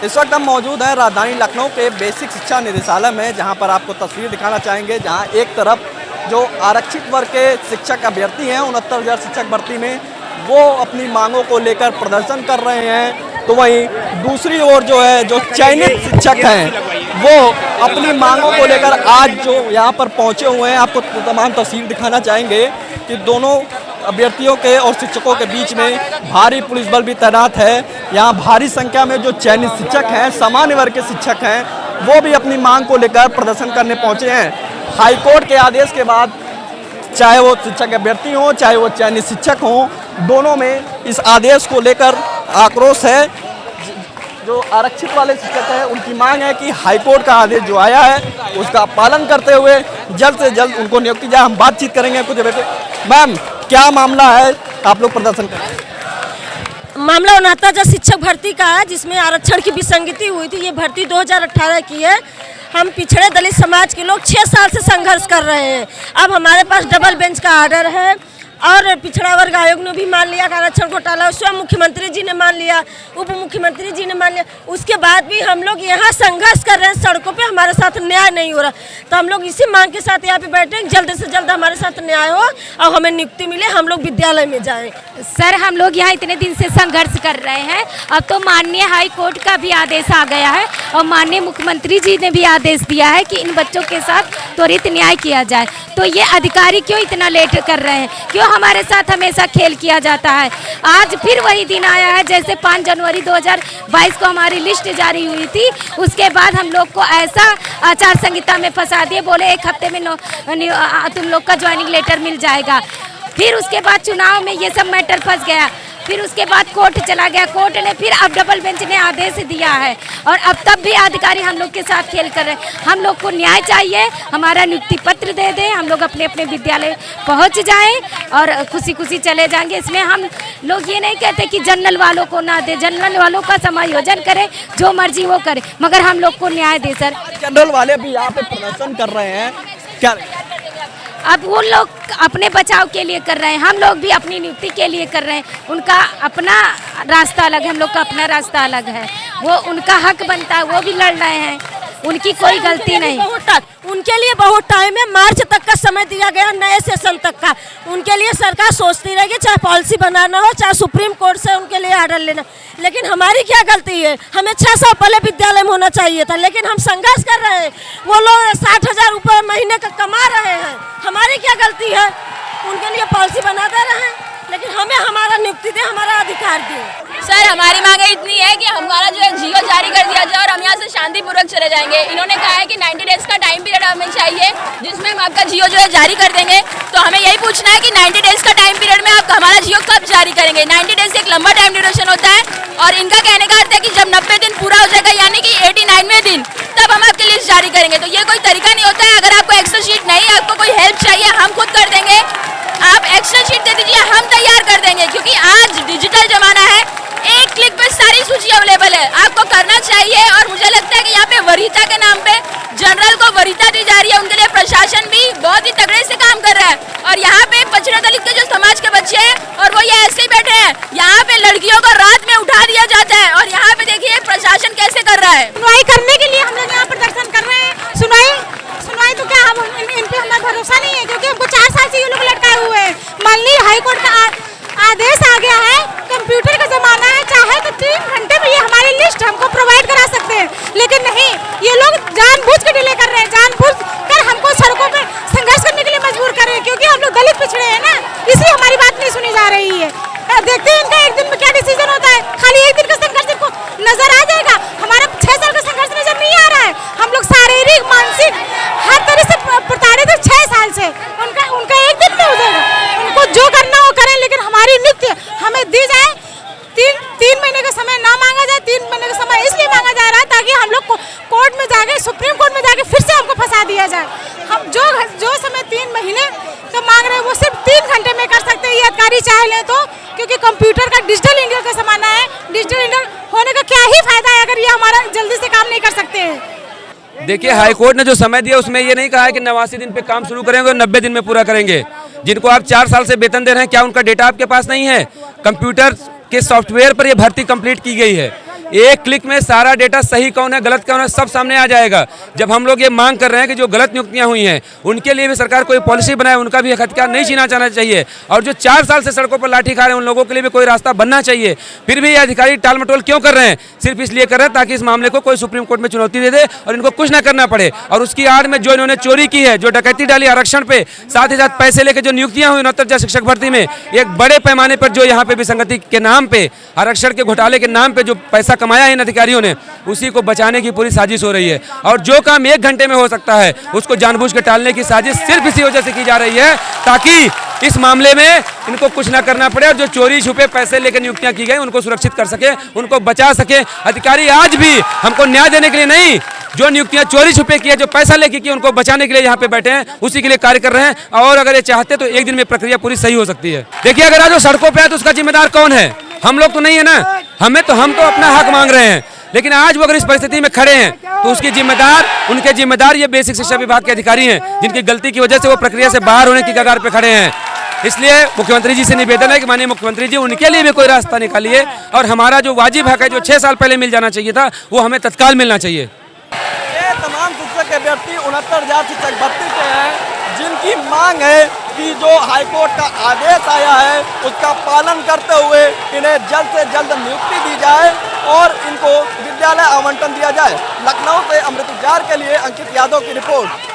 इस वक्त हम मौजूद हैं राजधानी लखनऊ के बेसिक शिक्षा निदेशालय में, जहां पर आपको तस्वीर दिखाना चाहेंगे। जहां एक तरफ जो आरक्षित वर्ग के शिक्षक अभ्यर्थी हैं 69,000 शिक्षक भर्ती में, वो अपनी मांगों को लेकर प्रदर्शन कर रहे हैं, तो वहीं दूसरी ओर जो है जो चयनित शिक्षक हैं वो अपनी मांगों को लेकर आज जो यहाँ पर पहुँचे हुए हैं। आपको तमाम तस्वीर दिखाना चाहेंगे कि दोनों अभ्यर्थियों के और शिक्षकों के बीच में भारी पुलिस बल भी तैनात है। यहाँ भारी संख्या में जो चयनित शिक्षक हैं, सामान्य वर्ग के शिक्षक हैं, वो भी अपनी मांग को लेकर प्रदर्शन करने पहुँचे हैं। हाईकोर्ट के आदेश के बाद चाहे वो शिक्षक अभ्यर्थी हों, चाहे वो चयनित शिक्षक हों, दोनों में इस आदेश को लेकर आक्रोश है। जो आरक्षित वाले शिक्षक हैं उनकी मांग है कि हाईकोर्ट का आदेश जो आया है उसका पालन करते हुए जल्द से जल्द उनको नियुक्ति जाए। हम बातचीत करेंगे कुछ बेटे। मैम, क्या मामला है, आप लोग प्रदर्शन करें? मामला 69,000 शिक्षक भर्ती का है, जिसमें आरक्षण की विसंगति हुई थी। ये भर्ती 2018 की है। हम पिछड़े दलित समाज के लोग 6 साल से संघर्ष कर रहे हैं। अब हमारे पास डबल बेंच का आर्डर है और पिछड़ा वर्ग आयोग ने भी मान लिया कि आरक्षण घोटाला, स्वयं मुख्यमंत्री जी ने मान लिया, उप मुख्यमंत्री जी ने मान लिया। उसके बाद भी हम लोग यहाँ संघर्ष कर रहे हैं, सड़कों पे हमारे साथ न्याय नहीं हो रहा। तो हम लोग इसी मांग के साथ यहाँ पे बैठे हैं, जल्द से जल्द हमारे साथ न्याय हो और हमें नियुक्ति मिले, हम लोग विद्यालय में जाएं। सर, हम लोग यहाँ इतने दिन से संघर्ष कर रहे हैं। अब तो माननीय हाई कोर्ट का भी आदेश आ गया है और माननीय मुख्यमंत्री जी ने भी आदेश दिया है कि इन बच्चों के साथ त्वरित न्याय किया जाए। तो ये अधिकारी क्यों इतना लेट कर रहे हैं? क्यों हमारे साथ हमेशा खेल किया जाता है? आज फिर वही दिन आया है जैसे 5 जनवरी 2022 को हमारी लिस्ट जारी हुई थी, उसके बाद हम लोग को ऐसा आचार संहिता में फंसा दिए, बोले 1 हफ्ते में तुम लोग का ज्वाइनिंग लेटर मिल जाएगा। फिर उसके बाद चुनाव में ये सब मैटर फंस गया। फिर उसके बाद कोर्ट चला गया, कोर्ट ने फिर अब डबल बेंच ने आदेश दिया है और अब तब भी अधिकारी हम लोग के साथ खेल कर रहे हैं। हम लोग को न्याय चाहिए, हमारा नियुक्ति पत्र दे दें, हम लोग अपने अपने विद्यालय पहुंच जाएं और खुशी खुशी चले जाएंगे। इसमें हम लोग ये नहीं कहते कि जनरल वालों को ना दे, जनरल वालों का समायोजन करें, जो मर्जी वो करे, मगर हम लोग को न्याय दे। सर, जनरल वाले भी यहाँ पे प्रदर्शन कर रहे हैं, क्या अब वो लोग अपने बचाव के लिए कर रहे हैं, हम लोग भी अपनी नियुक्ति के लिए कर रहे हैं। उनका अपना रास्ता अलग है, हम लोग का अपना रास्ता अलग है। वो उनका हक बनता है, वो भी लड़ रहे हैं, उनकी कोई गलती नहीं। उनके लिए बहुत टाइम है, मार्च तक का समय दिया गया, नए सेशन तक का। उनके लिए सरकार सोचती रहेगी, चाहे पॉलिसी बनाना हो, चाहे सुप्रीम कोर्ट से उनके लिए आर्डर लेना। लेकिन हमारी क्या गलती है? हमें 6 साल पहले विद्यालय में होना चाहिए था, लेकिन हम संघर्ष कर रहे हैं। वो लोग 60,000 रुपये महीने का कमा रहे हैं, हमारी क्या गलती है? उनके लिए पॉलिसी बना दे रहे हैं, लेकिन हमें हमारा नियुक्ति दे, हमारा अधिकार दे। सर, हमारी मांगे इतनी है कि हमारा जो है जियो जारी कर दिया जाए और हम यहाँ से शांतिपूर्वक चले जाएंगे। इन्होंने कहा है कि 90 डेज का टाइम पीरियड हमें चाहिए, जिसमें हम आपका जियो जो है जारी कर देंगे। तो हमें यही पूछना है कि 90 डेज का टाइम पीरियड में आप हमारा जियो कब जारी करेंगे? 90 डेज एक लंबा टाइम ड्यूरेशन होता है और इनका कहने का अर्थ है कि जब 90 दिन पूरा हो जाएगा, यानी कि 89वें दिन, तब हम आपकी लिस्ट जारी करेंगे। तो ये कोई तरीका नहीं होता है। अगर आपको एक्सेल शीट नहीं, आपको कोई हेल्प चाहिए, हम खुद कर देंगे। आप एक्सेल शीट दे दीजिए, हम तैयार कर देंगे, क्योंकि आज डिजिटल जमाना है, एक क्लिक पे सारी सूची अवेलेबल है। आपको करना चाहिए। और मुझे लगता है कि यहाँ पे वरीयता के नाम पे जनरल को वरीयता दी जा रही है, उनके लिए प्रशासन भी बहुत ही तगड़े से काम कर रहा है। और यहाँ पे पिछड़े दलित के जो समाज के बच्चे हैं और वो ये ऐसे ही बैठे हैं, यहाँ पे लड़कियों को रात में उठा दिया जाता है और यहाँ पे देखिए प्रशासन कैसे कर रहा है। सुनवाई करने के लिए हम लोग यहाँ प्रदर्शन कर रहे हैं। सुनवाई तो क्या, हम इन पे हमारा भरोसा नहीं है, क्योंकि हमको 4 साल से ये लोग लटकाए हुए हैं। माननीय हाईकोर्ट का आदेश आ गया है, कंप्यूटर का जमाना है, चाहे तो 3 घंटे में ये हमारी लिस्ट हमको प्रोवाइड करा सकते हैं, लेकिन नहीं, ये लोग जानबूझ के डिले कर रहे हैं, जानबूझ कर हमको सड़कों पे संघर्ष करने के लिए मजबूर कर रहे हैं, क्योंकि हम लोग दलित पिछड़े हैं ना, इसलिए हमारी बात नहीं सुनी जा रही है। देखते हैं इनका एक दिन में क्या डिसीजन होता है। खाली एक दिन का संघर्ष इनको नजर आ जाएगा, हमारा 6 साल का संघर्ष नजर नहीं आ रहा है। हम लोग शारीरिक, मानसिक हर तरह से प्रताड़ित है 6 साल से। उनका एक दिन में हो जाएगा, उनको जो करना हो करें, लेकिन हमारी नियुक्ति हमें दी जाए। 3 महीने का समय ना मांगा जाए। 3 महीने का समय इसलिए मांगा जा रहा है ताकि हम लोग कोर्ट में जाके, सुप्रीम कोर्ट में जाके फिर से हमको फंसा दिया जाए। हम जो समय 3 महीने तो मांग रहे हैं वो सिर्फ 3 घंटे में कर सकते हैं, ये अधिकारी चाहे लें तो, क्योंकि कंप्यूटर का डिजिटल इंडिया का जमाना है। डिजिटल इंडिया होने का क्या ही फायदा है अगर ये हमारा जल्दी से काम नहीं कर सकते हैं। देखिए, हाईकोर्ट ने जो समय दिया उसमें ये नहीं कहा है कि 89 दिन पे काम शुरू करेंगे और 90 दिन में पूरा करेंगे। जिनको आप 4 साल से वेतन दे रहे हैं, क्या उनका डेटा आपके पास नहीं है? कंप्यूटर के सॉफ्टवेयर पर ये भर्ती कंप्लीट की गई है। एक क्लिक में सारा डेटा सही कौन है गलत कौन है सब सामने आ जाएगा। जब हम लोग ये मांग कर रहे हैं कि जो गलत नियुक्तियां हुई हैं उनके लिए भी सरकार कोई पॉलिसी बनाए, उनका भी अधिकार नहीं छीना जाना चाहिए, और जो 4 साल से सड़कों पर लाठी खा रहे हैं उन लोगों के लिए भी कोई रास्ता बनना चाहिए। फिर भी ये अधिकारी टाल मटोल क्यों कर रहे हैं? सिर्फ इसलिए कर रहे हैं ताकि इस मामले को कोई सुप्रीम कोर्ट में चुनौती दे दे और इनको कुछ ना करना पड़े। और उसकी आड़ में जो इन्होंने चोरी की है, जो डकैती डाली आरक्षण पे, साथ ही साथ पैसे लेके जो नियुक्तियां हुई 69,000 शिक्षक भर्ती में, एक बड़े पैमाने पर जो यहाँ पे विसंगति के नाम पे, आरक्षण के घोटाले के नाम पे जो पैसा कमाया है इन अधिकारियों ने, उसी को बचाने की पूरी साजिश हो रही है। और जो काम 1 घंटे में हो सकता है उसको जानबूझ के टालने की साजिश सिर्फ इसी वजह से की जा रही है ताकि इस मामले में इनको कुछ ना करना पड़े और जो चोरी छुपे पैसे लेकर नियुक्तियां की गई उनको सुरक्षित कर सके, उनको बचा सके। अधिकारी आज भी हमको न्याय देने के लिए नहीं, जो नियुक्तियां चोरी छुपे की है, जो पैसा लेके की, उनको बचाने के लिए यहाँ पे बैठे हैं, उसी के लिए कार्य कर रहे हैं। और अगर ये चाहते तो एक दिन में प्रक्रिया पूरी सही हो सकती है। देखिए, अगर आज वो सड़कों पे है तो उसका जिम्मेदार कौन है? हम लोग तो नहीं है ना, हम तो अपना हक मांग रहे हैं। लेकिन आज वो अगर इस परिस्थिति में खड़े हैं तो उसकी उनके जिम्मेदार ये बेसिक शिक्षा विभाग के अधिकारी हैं, जिनकी गलती की वजह से वो प्रक्रिया से बाहर होने की कगार पे खड़े हैं। इसलिए मुख्यमंत्री जी से निवेदन है कि माननीय मुख्यमंत्री जी उनके लिए भी कोई रास्ता निकालिए और हमारा जो वाजिब हक है, जो 6 साल पहले मिल जाना चाहिए था, वो हमें तत्काल मिलना चाहिए। ये तमाम शिक्षक अभ्यर्थी 69,000 शिक्षक भर्ती के हैं, जिनकी मांग है कि जो हाईकोर्ट का आदेश आया है उसका पालन करते हुए इन्हें जल्द से जल्द नियुक्ति दी जाए और इनको विद्यालय आवंटन दिया जाए। लखनऊ से अमृत उजाड़ के लिए अंकित यादव की रिपोर्ट।